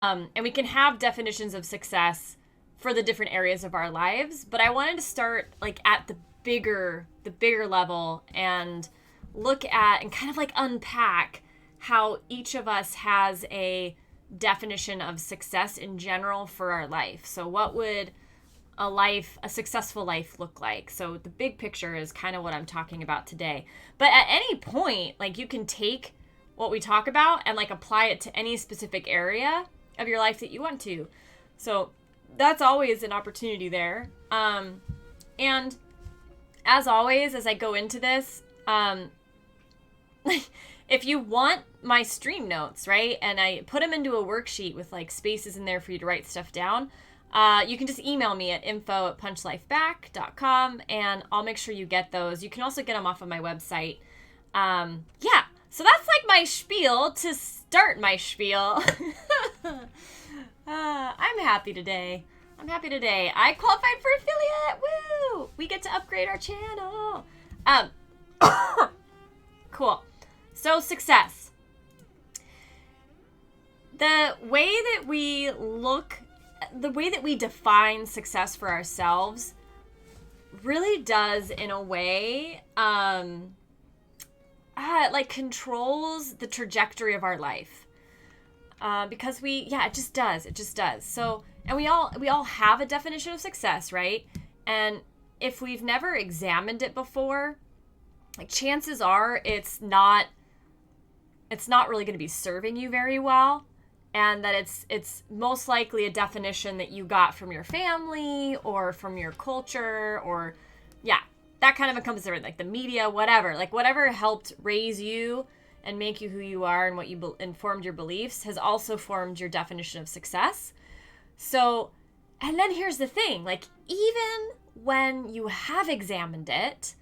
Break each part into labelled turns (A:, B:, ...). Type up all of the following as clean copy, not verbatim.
A: And we can have definitions of success for the different areas of our lives, but I wanted to start like at the bigger level and look at and kind of like unpack how each of us has a definition of success in general for our life. So what would a successful life look like? So the big picture is kind of what I'm talking about today. But at any point, like you can take what we talk about and like apply it to any specific area of your life that you want to. So that's always an opportunity there. And as always, as I go into this, if you want my stream notes, right, and I put them into a worksheet with like spaces in there for you to write stuff down, you can just email me at info@punchlifeback.com and I'll make sure you get those. You can also get them off of my website. Yeah, so that's like my spiel to start my spiel. I'm happy today. I qualified for affiliate. Woo! We get to upgrade our channel. Cool. So success. The way that we define success for ourselves really does, in a way, like controls the trajectory of our life. Because it just does. So, and we all have a definition of success, right? And if we've never examined it before, like chances are it's not really going to be serving you very well, and that it's most likely a definition that you got from your family or from your culture, or that kind of encompasses everything, like the media, whatever helped raise you and make you who you are, and what you informed your beliefs has also formed your definition of success. So, and then here's the thing, like even when you have examined it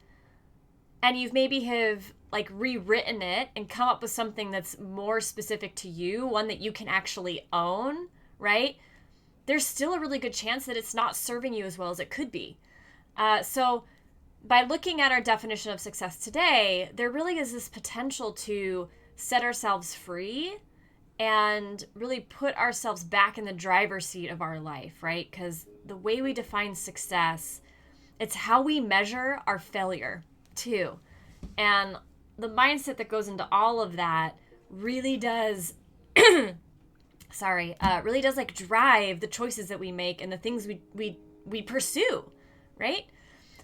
A: and you've maybe have like rewritten it and come up with something that's more specific to you, one that you can actually own, right? There's still a really good chance that it's not serving you as well as it could be. So by looking at our definition of success today, there really is this potential to set ourselves free and really put ourselves back in the driver's seat of our life, right? Because the way we define success, it's how we measure our failure too. And the mindset that goes into all of that really does, really does like drive the choices that we make and the things we pursue, right?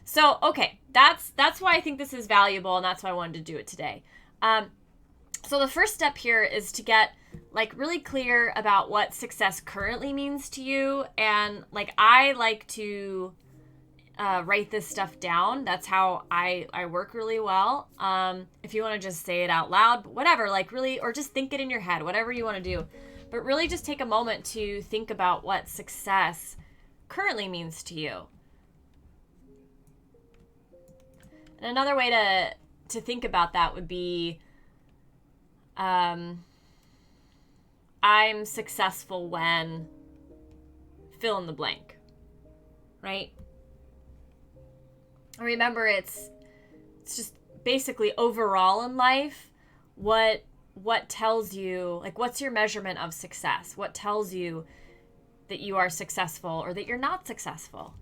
A: So, okay, that's why I think this is valuable, and that's why I wanted to do it today. So the first step here is to get like really clear about what success currently means to you. And like, I like to write this stuff down. That's how I work really well. If you want to just say it out loud, whatever, like really, or just think it in your head, whatever you want to do. But really just take a moment to think about what success currently means to you. And another way to think about that would be, I'm successful when fill in the blank, right? Remember, it's just basically overall in life, what tells you, like, what's your measurement of success? What tells you that you are successful or that you're not successful?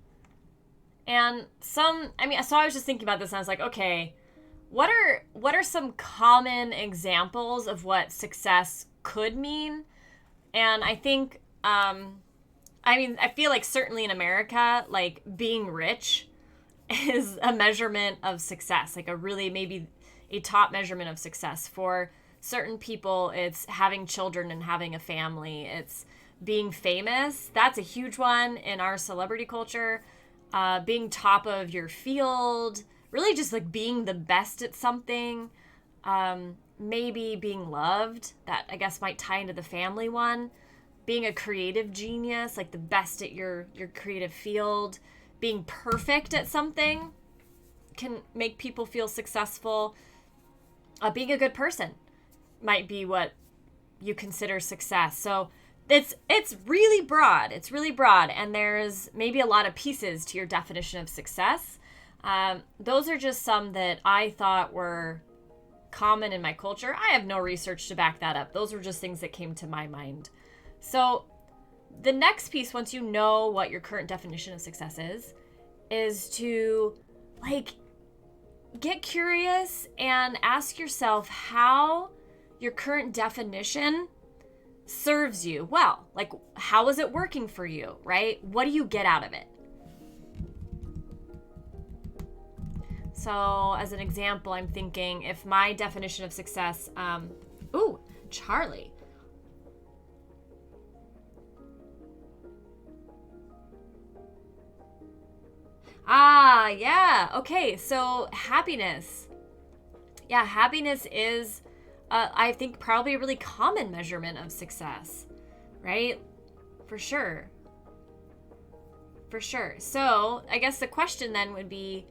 A: And so I was just thinking about this and I was like, okay, what are some common examples of what success could mean? And I think, I feel like certainly in America, like being rich is a measurement of success, like maybe a top measurement of success. For certain people, it's having children and having a family. It's being famous. That's a huge one in our celebrity culture. Being top of your field, really just like being the best at something. Maybe being loved, that I guess might tie into the family one. Being a creative genius, like the best at your creative field. Being perfect at something can make people feel successful. Being a good person might be what you consider success. So it's really broad. It's really broad, and there's maybe a lot of pieces to your definition of success. Those are just some that I thought were common in my culture. I have no research to back that up. Those were just things that came to my mind. So the next piece, once you know what your current definition of success is to like get curious and ask yourself how your current definition serves you well. Like, how is it working for you, right? What do you get out of it? So as an example, I'm thinking if my definition of success, Charlie. Yeah. Okay. So happiness. Yeah, happiness is, I think, probably a really common measurement of success, right? For sure. For sure. So I guess the question then would be,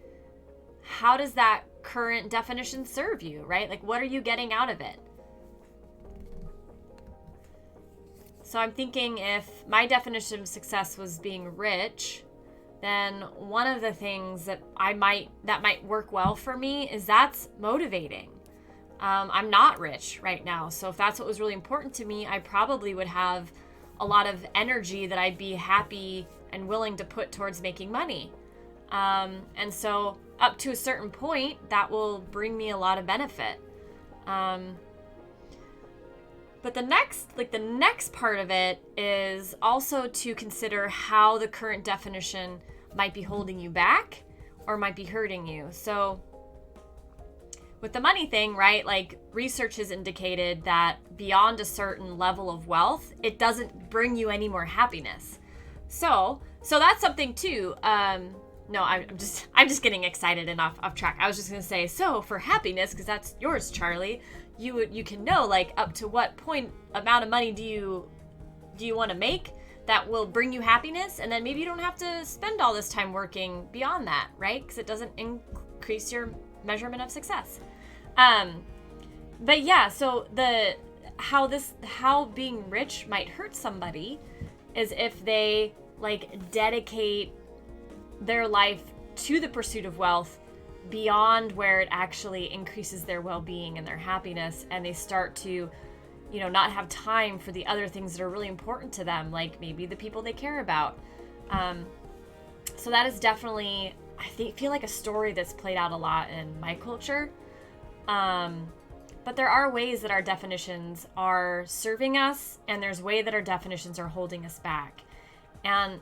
A: how does that current definition serve you, right? Like, what are you getting out of it? So I'm thinking if my definition of success was being rich, then one of the things that might work well for me is that's motivating. I'm not rich right now. So if that's what was really important to me, I probably would have a lot of energy that I'd be happy and willing to put towards making money. And so up to a certain point, that will bring me a lot of benefit. But the next part of it is also to consider how the current definition might be holding you back or might be hurting you. So with the money thing, right, like research has indicated that beyond a certain level of wealth, it doesn't bring you any more happiness. So that's something too. No, I'm just getting excited and off track. I was just gonna say, so for happiness, because that's yours, Charlie, you can know like up to what amount of money do you want to make that will bring you happiness, and then maybe you don't have to spend all this time working beyond that, right? Because it doesn't increase your measurement of success. But yeah, so how being rich might hurt somebody is if they like dedicate their life to the pursuit of wealth beyond where it actually increases their well-being and their happiness, and they start to, not have time for the other things that are really important to them, like maybe the people they care about. So that is definitely, I feel like a story that's played out a lot in my culture. But there are ways that our definitions are serving us, and there's ways that our definitions are holding us back. And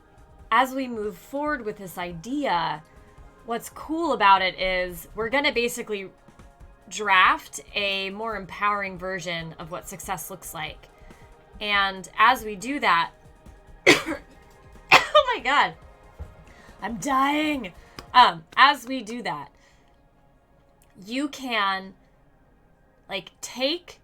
A: as we move forward with this idea, what's cool about it is we're going to basically draft a more empowering version of what success looks like. And as we do that, oh my God, I'm dying. As we do that, you can like take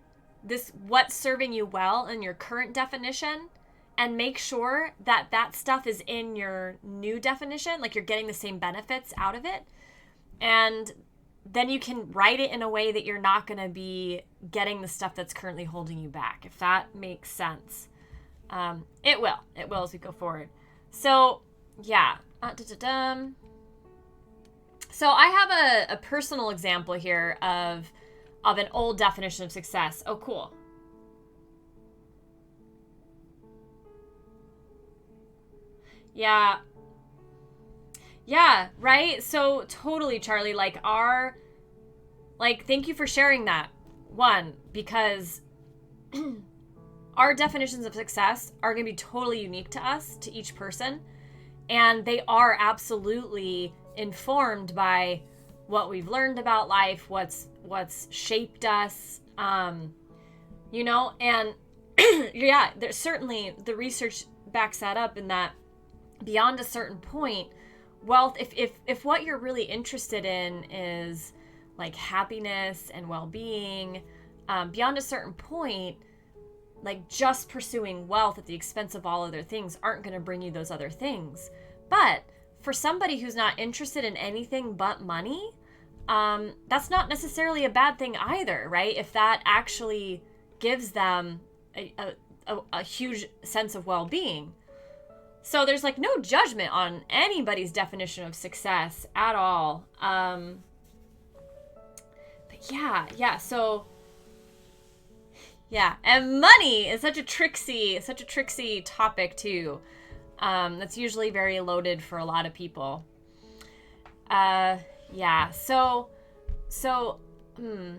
A: what's serving you well in your current definition and make sure that that stuff is in your new definition, like you're getting the same benefits out of it. And then you can write it in a way that you're not going to be getting the stuff that's currently holding you back, if that makes sense. It will as we go forward. So yeah. So I have a personal example here of an old definition of success. Oh, cool. Yeah. Yeah, right? So totally, Charlie, thank you for sharing that. One, because our definitions of success are going to be totally unique to us, to each person. And they are absolutely informed by what we've learned about life, what's shaped us, and yeah, there's certainly the research backs that up in that beyond a certain point, wealth, if what you're really interested in is like happiness and well-being, beyond a certain point, like just pursuing wealth at the expense of all other things aren't going to bring you those other things. But for somebody who's not interested in anything but money, that's not necessarily a bad thing either, right? If that actually gives them a huge sense of well-being. So there's like no judgment on anybody's definition of success at all. But yeah. So Yeah. And money is such a tricksy topic too. That's usually very loaded for a lot of people. Yeah. So, hmm.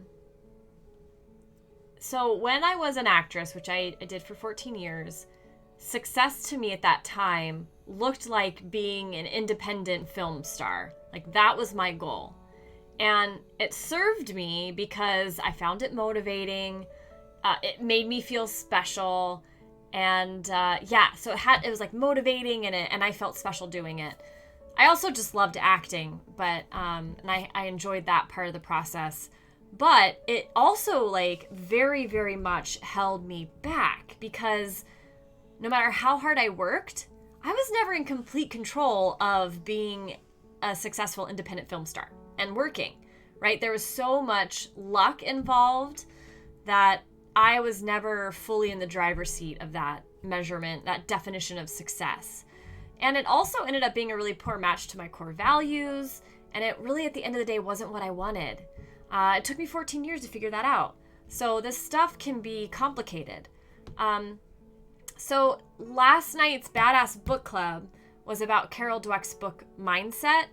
A: So when I was an actress, which I did for 14 years, success to me at that time looked like being an independent film star. Like that was my goal. And it served me because I found it motivating. It made me feel special. And yeah, so it was like motivating and I felt special doing it. I also just loved acting, but and I enjoyed that part of the process. But it also like very, very much held me back because no matter how hard I worked, I was never in complete control of being a successful independent film star and working, right? There was so much luck involved that I was never fully in the driver's seat of that measurement, that definition of success. And it also ended up being a really poor match to my core values. And it really, at the end of the day, wasn't what I wanted. It took me 14 years to figure that out. So this stuff can be complicated. So last night's Badass Book Club was about Carol Dweck's book, Mindset.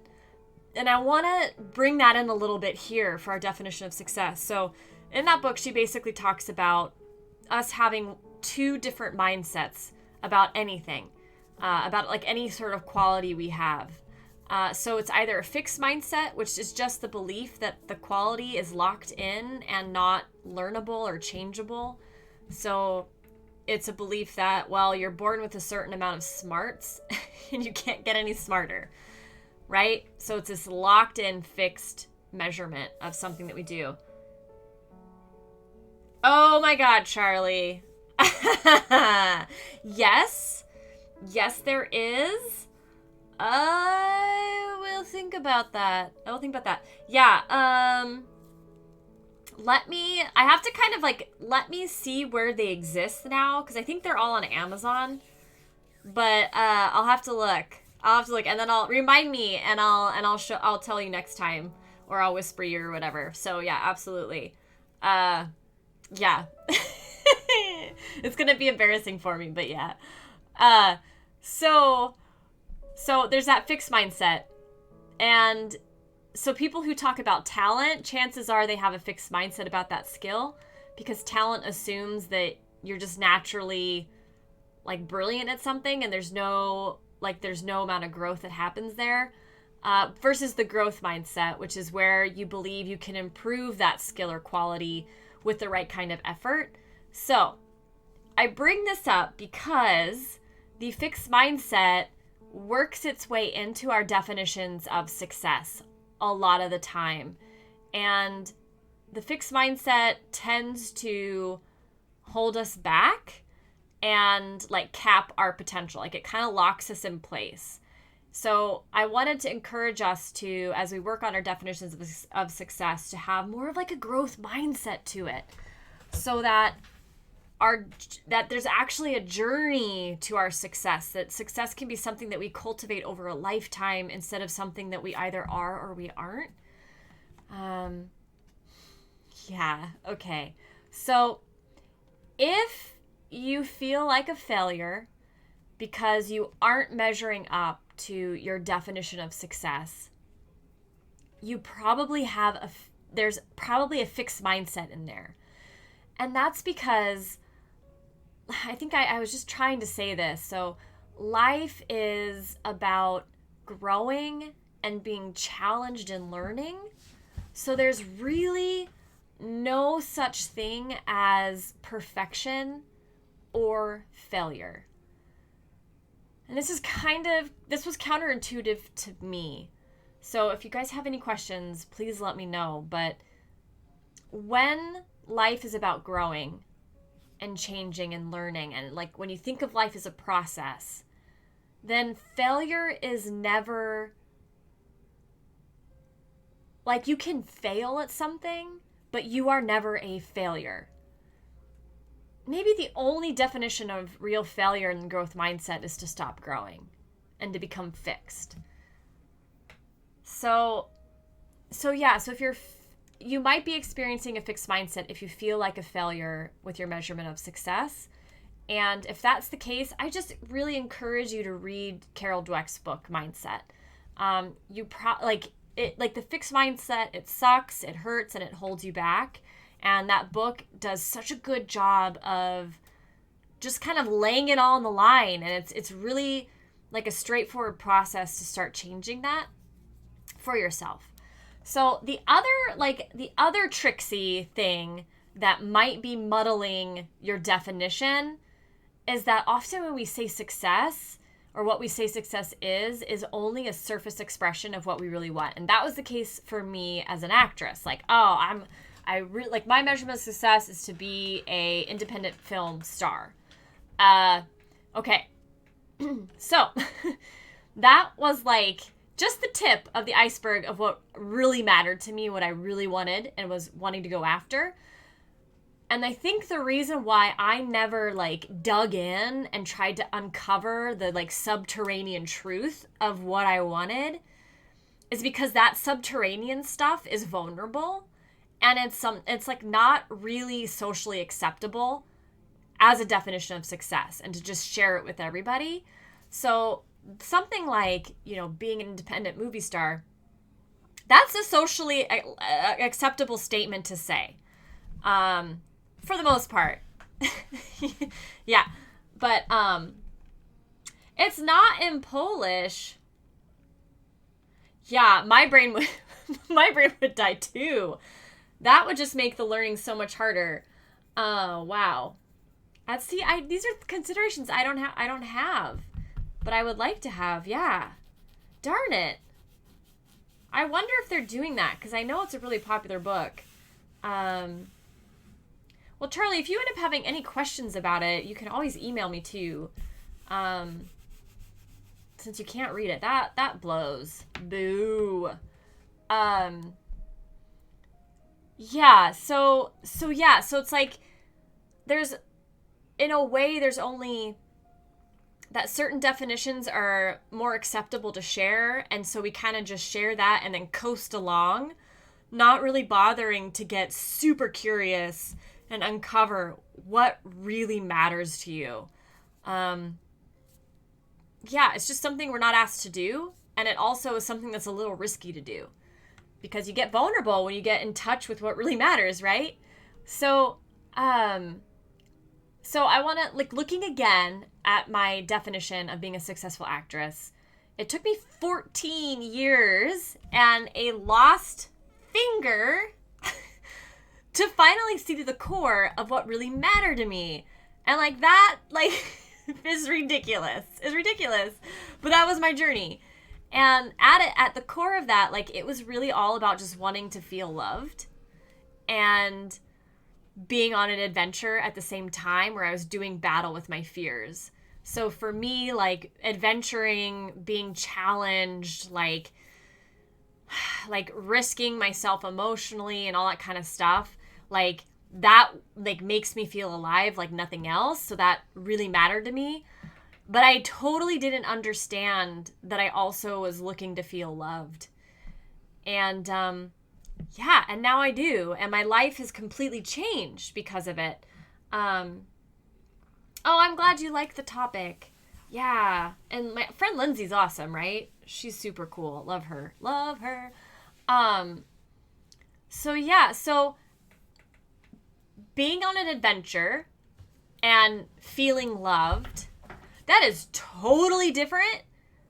A: And I want to bring that in a little bit here for our definition of success. So in that book, she basically talks about us having two different mindsets about anything, about like any sort of quality we have. So it's either a fixed mindset, which is just the belief that the quality is locked in and not learnable or changeable. So it's a belief that, well, you're born with a certain amount of smarts and you can't get any smarter, right? So it's this locked in, fixed measurement of something that we do. Oh my God, Charlie. Yes, there is. I will think about that. Yeah, I have to kind of like, let me see where they exist now, because I think they're all on Amazon. But I'll have to look. And then I'll remind me and I'll tell you next time, or I'll whisper you or whatever. So yeah, absolutely. Yeah. It's gonna be embarrassing for me, but yeah. So there's that fixed mindset. And so people who talk about talent, chances are they have a fixed mindset about that skill, because talent assumes that you're just naturally like brilliant at something and there's no amount of growth that happens there. Versus the growth mindset, which is where you believe you can improve that skill or quality with the right kind of effort. So I bring this up because the fixed mindset works its way into our definitions of success a lot of the time. And the fixed mindset tends to hold us back and like cap our potential. Like it kind of locks us in place. So I wanted to encourage us to, as we work on our definitions of success, to have more of like a growth mindset to it, so that there's actually a journey to our success, that success can be something that we cultivate over a lifetime instead of something that we either are or we aren't. Yeah, okay. So if you feel like a failure because you aren't measuring up to your definition of success, you probably there's probably a fixed mindset in there. And that's because I think I was just trying to say this. So life is about growing and being challenged and learning. So there's really no such thing as perfection or failure. And this was counterintuitive to me. So if you guys have any questions, please let me know. But when life is about growing and changing and learning, and like when you think of life as a process, then failure is never, like, you can fail at something, but you are never a failure. Maybe the only definition of real failure in the growth mindset is to stop growing and to become fixed. So if you might be experiencing a fixed mindset if you feel like a failure with your measurement of success. And if that's the case, I just really encourage you to read Carol Dweck's book, Mindset. The fixed mindset, it sucks, it hurts, and it holds you back. And that book does such a good job of just kind of laying it all on the line. And it's really like a straightforward process to start changing that for yourself. So the other tricksy thing that might be muddling your definition is that often when we say success, or what we say success is only a surface expression of what we really want. And that was the case for me as an actress. Like, my measurement of success is to be a independent film star. Okay. So that was like just the tip of the iceberg of what really mattered to me, what I really wanted and was wanting to go after. And I think the reason why I never dug in and tried to uncover the subterranean truth of what I wanted is because that subterranean stuff is vulnerable, and it's not really socially acceptable as a definition of success, and to just share it with everybody. So something like, being an independent movie star, that's a socially acceptable statement to say. For the most part. Yeah. But it's not in Polish. Yeah, my brain would die too. That would just make the learning so much harder. Wow. These are considerations I don't have, but I would like to have. Yeah. Darn it. I wonder if they're doing that, because I know it's a really popular book. Well, Charlie, if you end up having any questions about it, you can always email me too. Since you can't read it, that blows. Boo. Yeah. So it's like there's only that certain definitions are more acceptable to share, and so we kind of just share that and then coast along, not really bothering to get super curious and uncover what really matters to you. It's just something we're not asked to do. And it also is something that's a little risky to do, because you get vulnerable when you get in touch with what really matters, right? So I want to, looking again at my definition of being a successful actress, it took me 14 years and a lost finger to finally see to the core of what really mattered to me. And that is ridiculous. It's ridiculous. But that was my journey. And at the core of that, it was really all about just wanting to feel loved and being on an adventure at the same time, where I was doing battle with my fears. So for me, adventuring, being challenged, risking myself emotionally and all that kind of stuff, that makes me feel alive like nothing else. So that really mattered to me. But I totally didn't understand that I also was looking to feel loved. And and now I do. And my life has completely changed because of it. I'm glad you like the topic. Yeah. And my friend Lindsay's awesome, right? She's super cool. Love her. So being on an adventure and feeling loved, that is totally different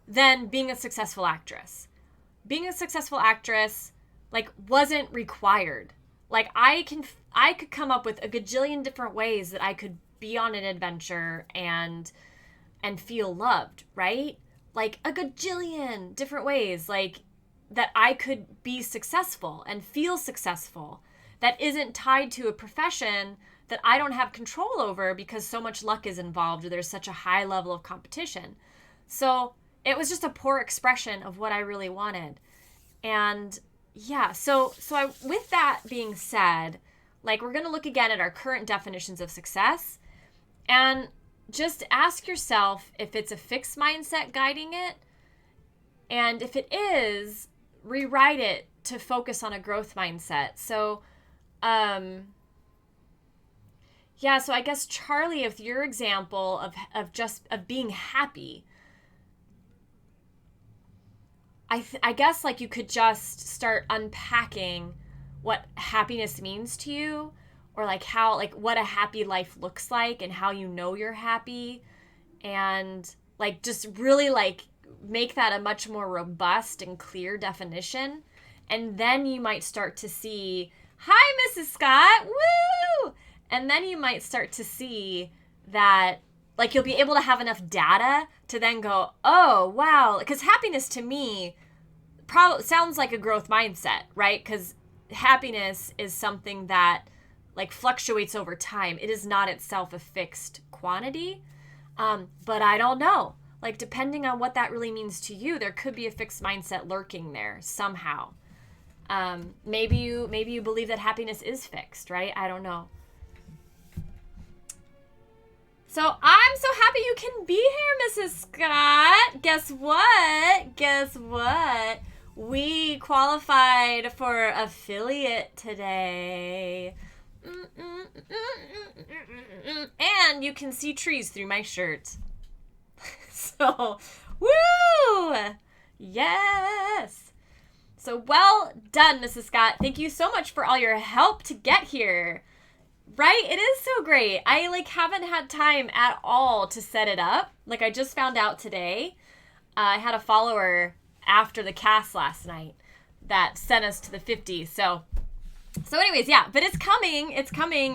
A: than being a successful actress. Being a successful actress, wasn't required. I could come up with a gajillion different ways that I could be on an adventure and feel loved, right? A gajillion different ways, that I could be successful and feel successful. That isn't tied to a profession that I don't have control over, because so much luck is involved, or there's such a high level of competition. So it was just a poor expression of what I really wanted. And so with that being said, we're going to look again at our current definitions of success, and just ask yourself if it's a fixed mindset guiding it. And if it is, rewrite it to focus on a growth mindset. So, yeah, so I guess Charlie, if your example of being happy, I guess like you could just start unpacking what happiness means to you, or like how, like what a happy life looks like and how you know you're happy, and like just really like make that a much more robust and clear definition. And then you might start to see, hi, Mrs. Scott, woo! And then you might start to see that like you'll be able to have enough data to then go, oh, wow. Because happiness to me probably sounds like a growth mindset, right? Because happiness is something that like fluctuates over time. It is not itself a fixed quantity. But I don't know. Like, depending on what that really means to you, there could be a fixed mindset lurking there somehow. Maybe you believe that happiness is fixed, right? I don't know. So I'm so happy you can be here, Mrs. Scott. Guess what? We qualified for affiliate today. And you can see trees through my shirt. So, woo! Yes! So well done, Mrs. Scott. Thank you so much for all your help to get here. Right? It is so great. I like haven't had time at all to set it up. Like I just found out today. I had a follower after the cast last night that sent us to the 50s. So anyways, yeah, but it's coming,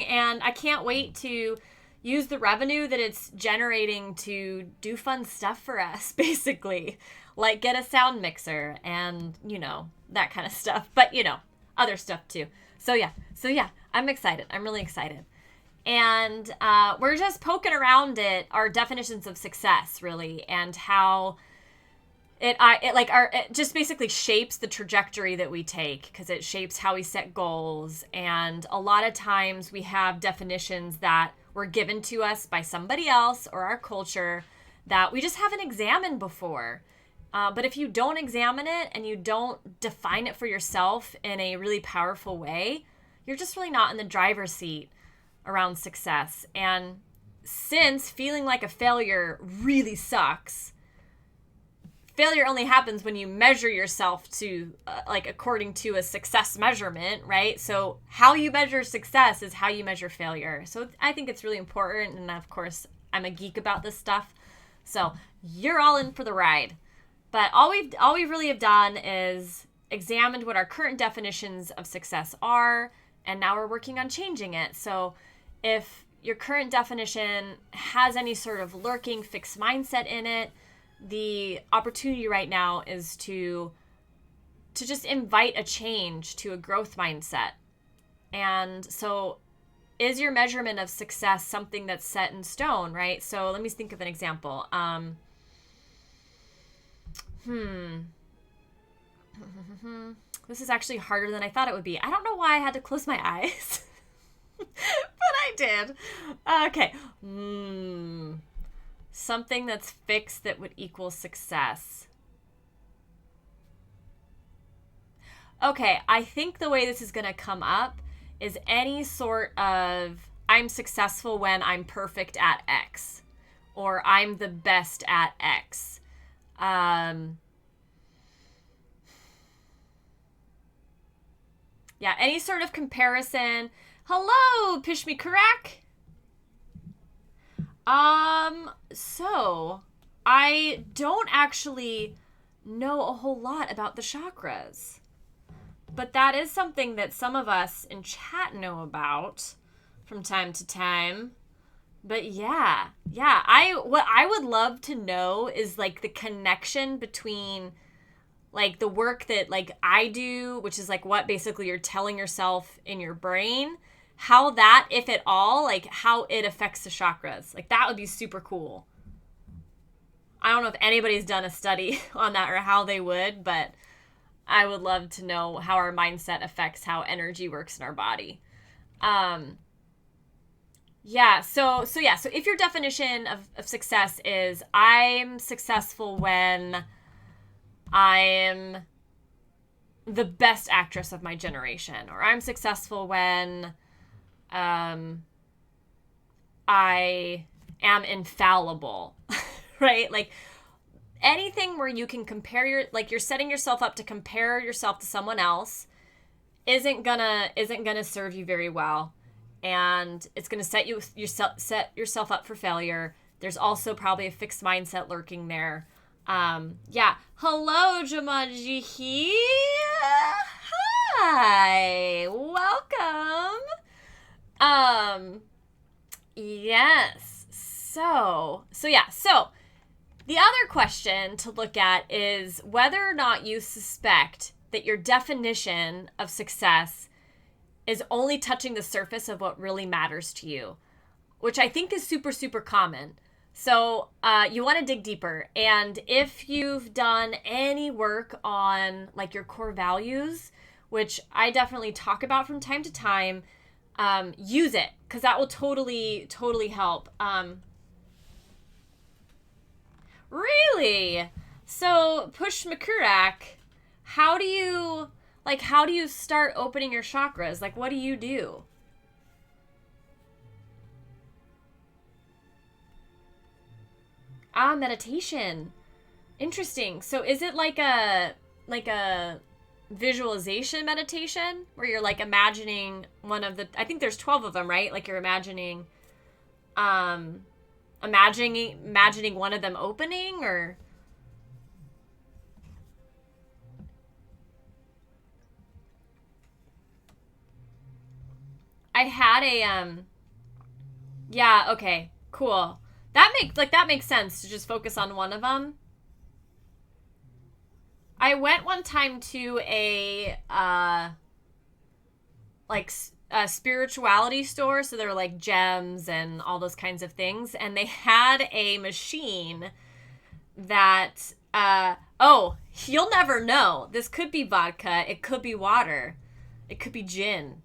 A: and I can't wait to use the revenue that it's generating to do fun stuff for us, basically. Like get a sound mixer and, that kind of stuff. But, other stuff too. So yeah, I'm excited. I'm really excited. And we're just poking around at our definitions of success, really, and how it just basically shapes the trajectory that we take, because it shapes how we set goals. And a lot of times we have definitions that were given to us by somebody else or our culture that we just haven't examined before. But if you don't examine it and you don't define it for yourself in a really powerful way, you're just really not in the driver's seat around success. And since feeling like a failure really sucks, failure only happens when you measure yourself to according to a success measurement, right? So how you measure success is how you measure failure. So I think it's really important. And of course, I'm a geek about this stuff. So you're all in for the ride. But all we really have done is examined what our current definitions of success are, and now we're working on changing it. So if your current definition has any sort of lurking fixed mindset in it, the opportunity right now is to just invite a change to a growth mindset. And so is your measurement of success something that's set in stone, right? So let me think of an example. This is actually harder than I thought it would be. I don't know why I had to close my eyes, but I did. Okay. Something that's fixed that would equal success. Okay, I think the way this is going to come up is any sort of I'm successful when I'm perfect at X, or I'm the best at X. Yeah, any sort of comparison. Hello, Pishmi Karak. So I don't actually know a whole lot about the chakras, but that is something that some of us in chat know about from time to time. But yeah, what I would love to know is like the connection between like the work that like I do, which is like what basically you're telling yourself in your brain, how that, if at all, like how it affects the chakras. Like that would be super cool. I don't know if anybody's done a study on that or how they would, but I would love to know how our mindset affects how energy works in our body. So if your definition of success is I'm successful when I'm the best actress of my generation, or I'm successful when I am infallible, right? Like anything where you can compare you're setting yourself up to compare yourself to someone else isn't gonna serve you very well, and it's gonna set yourself up for failure. There's also probably a fixed mindset lurking there. Yeah. Hello, Jumanji. Hi. Welcome. Yes. So the other question to look at is whether or not you suspect that your definition of success is only touching the surface of what really matters to you, which I think is super, super common. So you want to dig deeper. And if you've done any work on like your core values, which I definitely talk about from time to time, use it, because that will totally, totally help. Really? So Push Makurak, how do you start opening your chakras? Like, what do you do? Meditation. Interesting. So is it like a visualization meditation where you're like imagining one of the, I think there's 12 of them, right? Like you're imagining one of them opening, or I had a yeah, okay, cool. That makes sense to just focus on one of them. I went one time to a spirituality store, so there were like gems and all those kinds of things, and they had a machine that you'll never know. This could be vodka, it could be water, it could be gin.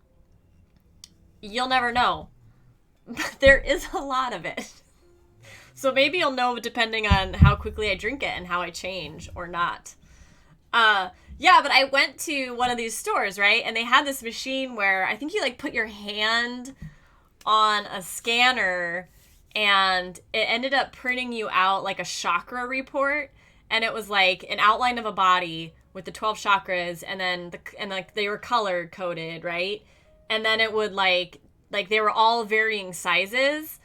A: You'll never know. But there is a lot of it. So maybe you'll know depending on how quickly I drink it and how I change or not. Yeah, but I went to one of these stores, right? And they had this machine where I think you like put your hand on a scanner and it ended up printing you out like a chakra report. And it was like an outline of a body with the 12 chakras, and then they were color coded, right? And then it would like they were all varying sizes.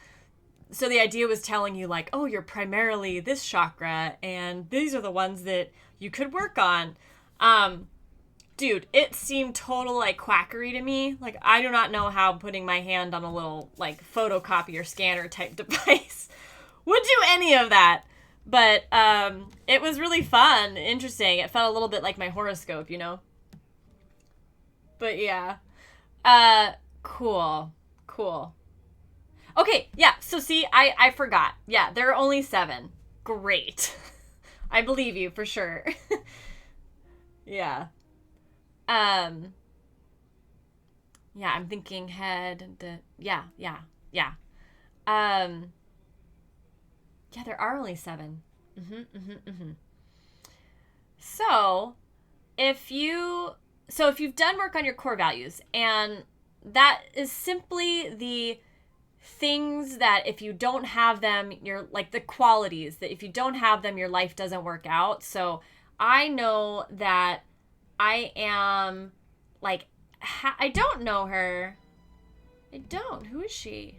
A: So the idea was telling you like, oh, you're primarily this chakra, and these are the ones that you could work on. Dude, it seemed total like quackery to me. Like, I do not know how putting my hand on a little like photocopier scanner type device would do any of that. But it was really fun, interesting. It felt a little bit like my horoscope, you know? But yeah. Cool. Okay, yeah, so see, I forgot. Yeah, there are only 7. Great. I believe you, for sure. Yeah. Yeah, I'm thinking head, yeah. Yeah, there are only 7. So, if you've done work on your core values, and that is simply the things that if you don't have them, you're like the qualities that if you don't have them, your life doesn't work out. So I know that I am like, I don't know her. I don't. Who is she?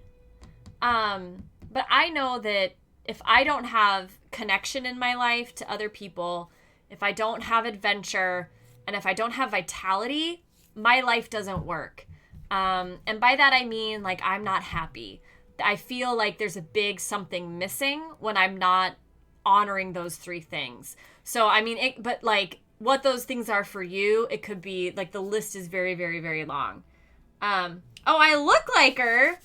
A: But I know that if I don't have connection in my life to other people, if I don't have adventure, and if I don't have vitality, my life doesn't work. And by that I mean like I'm not happy. I feel like there's a big something missing when I'm not honoring those 3 things. So I mean, but like what those things are for you, it could be like the list is very, very, very long. Oh, I look like her.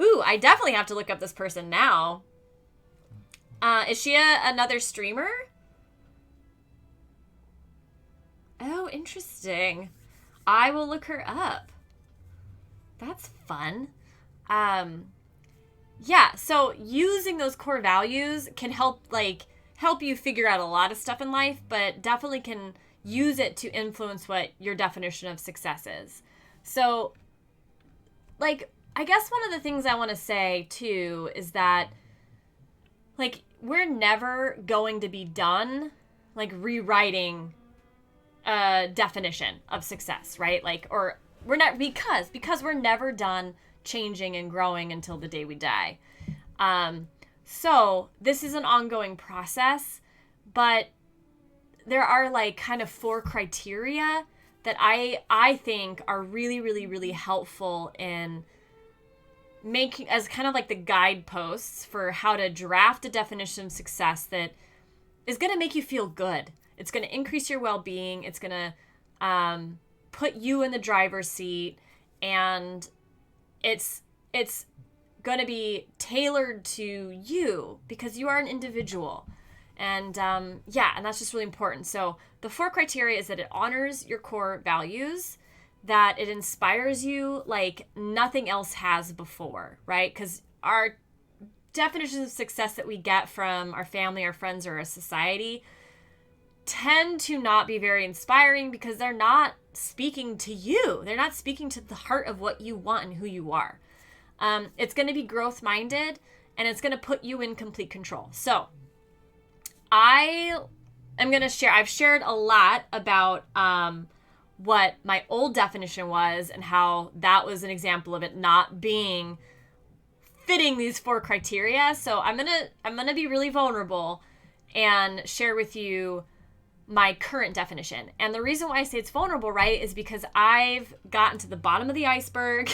A: Ooh, I definitely have to look up this person now. Is she another streamer? Oh, interesting. I will look her up. That's fun. Yeah, so using those core values can help you figure out a lot of stuff in life, but definitely can use it to influence what your definition of success is. So, like, I guess one of the things I want to say too is that, like, we're never going to be done, like, rewriting a definition of success, right? Like, or we're not, because we're never done changing and growing until the day we die. So this is an ongoing process, but there are like kind of 4 criteria that I think are really, really, really helpful in making as kind of like the guideposts for how to draft a definition of success that is going to make you feel good. It's going to increase your well-being. It's going to put you in the driver's seat, and it's going to be tailored to you because you are an individual. And and that's just really important. So the 4 criteria is that it honors your core values, that it inspires you like nothing else has before, right? Because our definitions of success that we get from our family, our friends, or our society tend to not be very inspiring because they're not speaking to you. They're not speaking to the heart of what you want and who you are. It's going to be growth-minded, and it's going to put you in complete control. So I am going to share, I've shared a lot about what my old definition was and how that was an example of it not being fitting these 4 criteria. So I'm going to be really vulnerable and share with you my current definition. And the reason why I say it's vulnerable, right, is because I've gotten to the bottom of the iceberg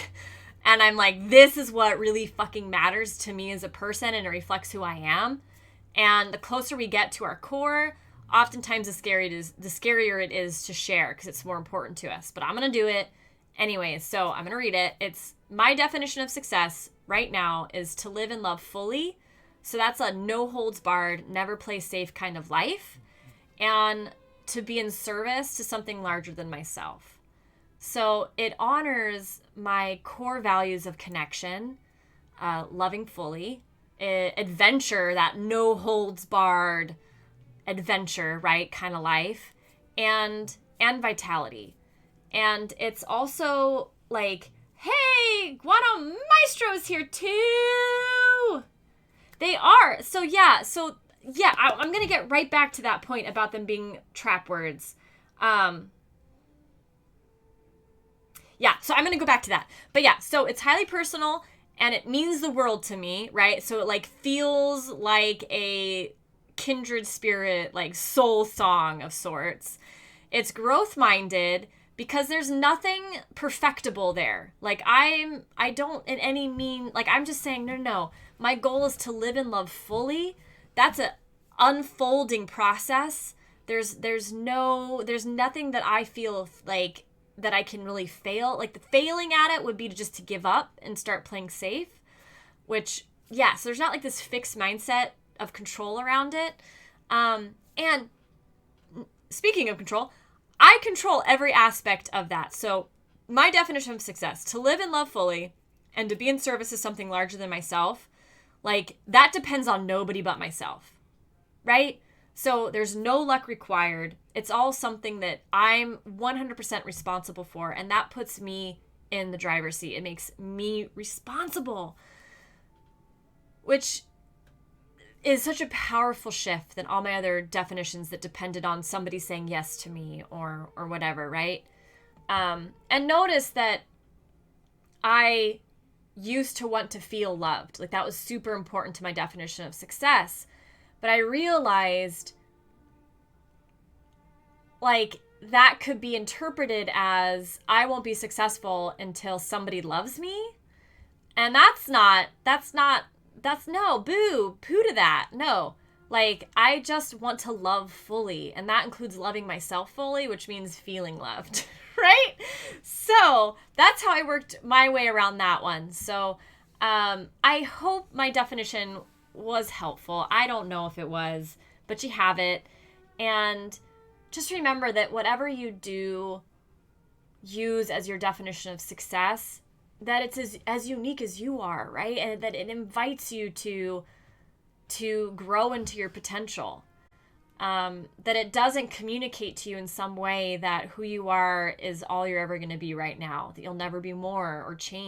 A: and I'm like, this is what really fucking matters to me as a person, and it reflects who I am. And the closer we get to our core, oftentimes the scarier it is to share because it's more important to us. But I'm going to do it anyways. So I'm going to read it. It's my definition of success right now is to live and love fully. So that's a no holds barred, never play safe kind of life, and to be in service to something larger than myself. So it honors my core values of connection, loving fully, adventure, that no holds barred adventure, right, kind of life, and vitality. And it's also like, hey, Guano Maestro's here too. They are. So yeah, I'm going to get right back to that point about them being trap words. So I'm going to go back to that. But yeah, so it's highly personal and it means the world to me, right? So it like feels like a kindred spirit, like soul song of sorts. It's growth-minded because there's nothing perfectible there. Like I don't in any mean, like I'm just saying, no. My goal is to live and love fully. That's a unfolding process. There's nothing that I feel like that I can really fail. Like the failing at it would be to give up and start playing safe, which, yeah, so there's not like this fixed mindset of control around it. And speaking of control, I control every aspect of that. So my definition of success, to live and love fully and to be in service to something larger than myself, like that depends on nobody but myself, right? So there's no luck required. It's all something that I'm 100% responsible for, and that puts me in the driver's seat. It makes me responsible, which is such a powerful shift than all my other definitions that depended on somebody saying yes to me or whatever, right? And notice that I used to want to feel loved. Like that was super important to my definition of success. But I realized like that could be interpreted as I won't be successful until somebody loves me. And that's no, poo to that. No, like I just want to love fully. And that includes loving myself fully, which means feeling loved, right? So that's how I worked my way around that one. So I hope my definition was helpful. I don't know if it was, but you have it. And just remember that whatever you do use as your definition of success, that it's as unique as you are, right? And that it invites you to grow into your potential. that it doesn't communicate to you in some way that who you are is all you're ever going to be right now, that you'll never be more or change.